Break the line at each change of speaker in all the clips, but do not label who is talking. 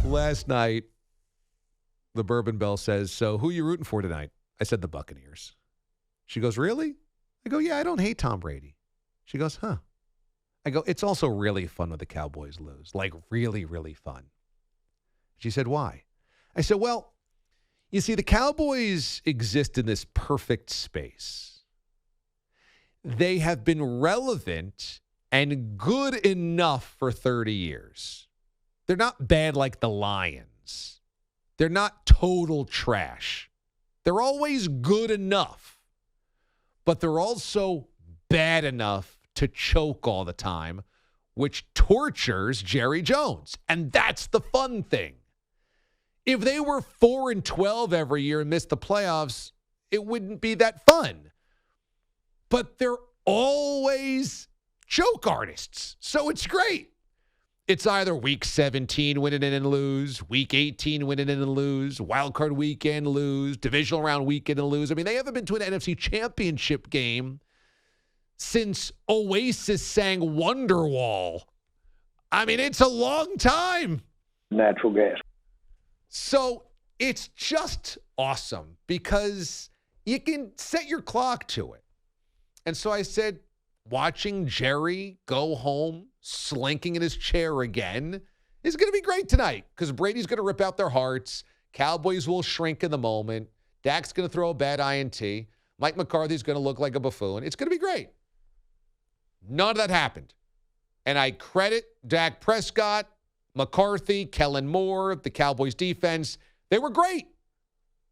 last night, the Bourbon Belle says, so who are you rooting for tonight? I said the Buccaneers. She goes, really? I go, yeah, I don't hate Tom Brady. She goes, huh. I go, it's also really fun when the Cowboys lose. Like, really, really fun. She said, why? I said, well, you see, the Cowboys exist in this perfect space. They have been relevant and good enough for 30 years. They're not bad like the Lions. They're not total trash. They're always good enough, but they're also bad enough to choke all the time, which tortures Jerry Jones. And that's the fun thing. If they were 4-12 every year and missed the playoffs, it wouldn't be that fun. But they're always joke artists, so it's great. It's either week 17 win it and lose, week 18 win it and lose, wild card weekend lose, divisional round weekend and lose. I mean, they haven't been to an NFC championship game since Oasis sang Wonderwall. I mean, it's a long time.
Natural gas.
So it's just awesome because you can set your clock to it. And so I said, watching Jerry go home, slinking in his chair again, is going to be great tonight because Brady's going to rip out their hearts. Cowboys will shrink in the moment. Dak's going to throw a bad INT. Mike McCarthy's going to look like a buffoon. It's going to be great. None of that happened. And I credit Dak Prescott, McCarthy, Kellen Moore, the Cowboys defense. They were great.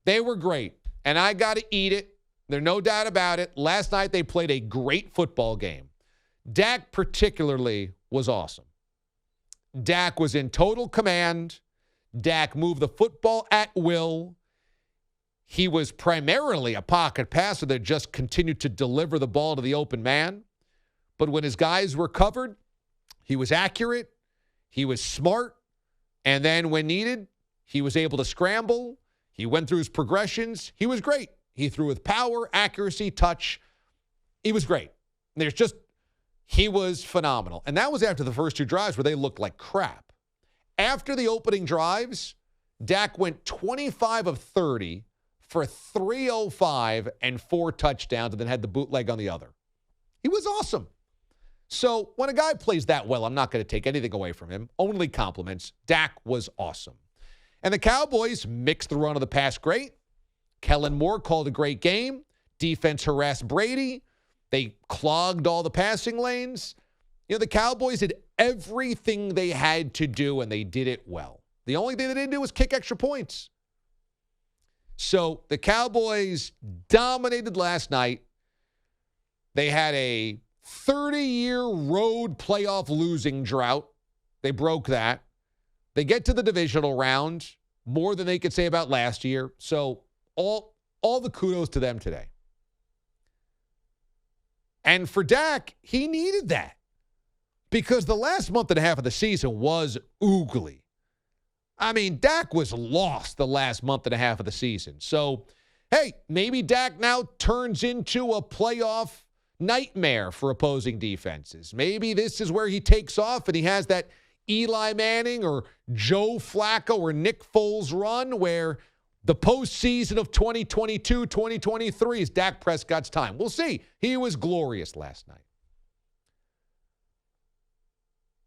They were great. And I got to eat it. There's no doubt about it. Last night they played a great football game. Dak particularly was awesome. Dak was in total command. Dak moved the football at will. He was primarily a pocket passer that just continued to deliver the ball to the open man. But when his guys were covered, he was accurate. He was smart. And then when needed, he was able to scramble. He went through his progressions. He was great. He threw with power, accuracy, touch. He was great. He was phenomenal. And that was after the first two drives where they looked like crap. After the opening drives, Dak went 25 of 30 for 305 and 4 touchdowns and then had the bootleg on the other. He was awesome. So when a guy plays that well, I'm not going to take anything away from him. Only compliments. Dak was awesome. And the Cowboys mixed the run of the pass great. Kellen Moore called a great game. Defense harassed Brady. They clogged all the passing lanes. The Cowboys did everything they had to do, and they did it well. The only thing they didn't do was kick extra points. So the Cowboys dominated last night. They had a 30-year road playoff losing drought. They broke that. They get to the divisional round, more than they could say about last year. So all the kudos to them today. And for Dak, he needed that because the last month and a half of the season was oogly. I mean, Dak was lost the last month and a half of the season. So, hey, maybe Dak now turns into a playoff nightmare for opposing defenses. Maybe this is where he takes off and he has that Eli Manning or Joe Flacco or Nick Foles run where the postseason of 2022, 2023 is Dak Prescott's time. We'll see. He was glorious last night.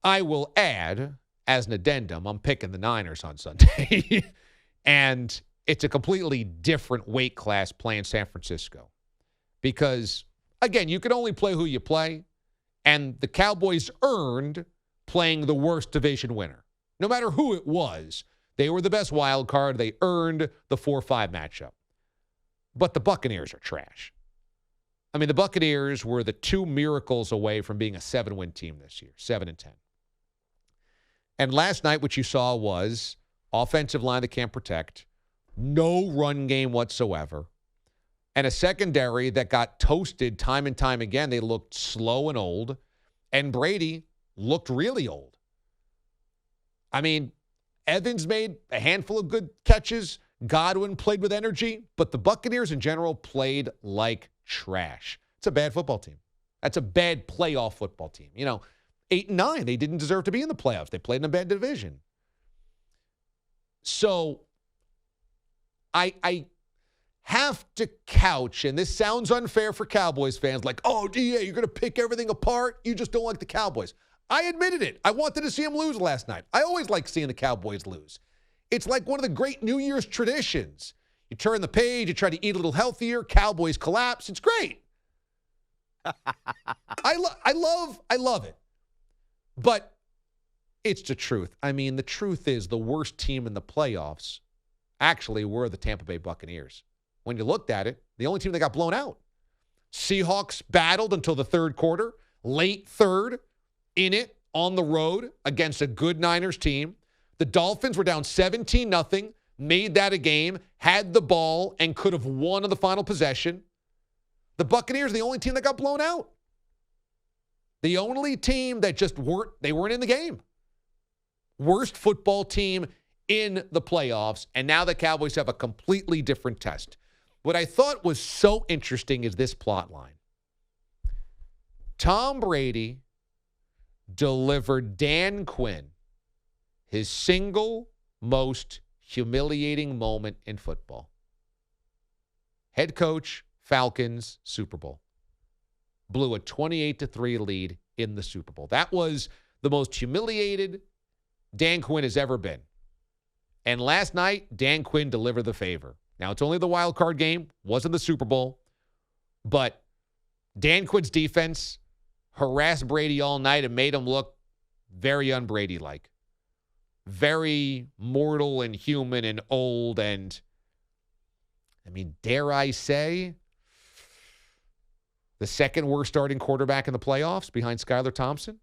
I will add, as an addendum, I'm picking the Niners on Sunday. And it's a completely different weight class playing San Francisco. Because, again, you can only play who you play. And the Cowboys earned playing the worst division winner. No matter who it was, they were the best wild card. They earned the 4-5 matchup. But the Buccaneers are trash. I mean, the Buccaneers were the 2 miracles away from being a 7-win team this year, 7-10. And last night, what you saw was offensive line that can't protect, no run game whatsoever, and a secondary that got toasted time and time again. They looked slow and old, and Brady looked really old. I mean, Evans made a handful of good catches. Godwin played with energy, but the Buccaneers in general played like trash. It's a bad football team. That's a bad playoff football team. 8-9, they didn't deserve to be in the playoffs. They played in a bad division. So I have to couch, and this sounds unfair for Cowboys fans, like, oh, DA, you're going to pick everything apart. You just don't like the Cowboys. I admitted it. I wanted to see them lose last night. I always like seeing the Cowboys lose. It's like one of the great New Year's traditions. You turn the page, you try to eat a little healthier, Cowboys collapse. It's great. I love it. But it's the truth. I mean, the truth is the worst team in the playoffs actually were the Tampa Bay Buccaneers. When you looked at it, the only team that got blown out. Seahawks battled until the third quarter, late third, in it, on the road, against a good Niners team. The Dolphins were down 17-0, made that a game, had the ball, and could have won on the final possession. The Buccaneers are the only team that got blown out. The only team that just weren't in the game. Worst football team in the playoffs, and now the Cowboys have a completely different test. What I thought was so interesting is this plot line. Tom Brady delivered Dan Quinn his single most humiliating moment in football. Head coach, Falcons, Super Bowl. Blew a 28-3 lead in the Super Bowl. That was the most humiliated Dan Quinn has ever been. And last night, Dan Quinn delivered the favor. Now, it's only the wild card game, wasn't the Super Bowl, but Dan Quinn's defense harassed Brady all night and made him look very un-Brady-like. Very mortal and human and old and, I mean, dare I say, the second worst starting quarterback in the playoffs behind Skylar Thompson?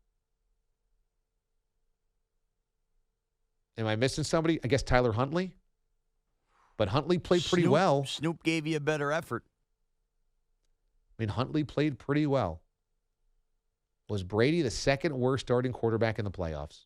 Am I missing somebody? I guess Tyler Huntley. But Huntley played pretty well.
Snoop gave you a better effort.
I mean, Huntley played pretty well. Was Brady the second worst starting quarterback in the playoffs?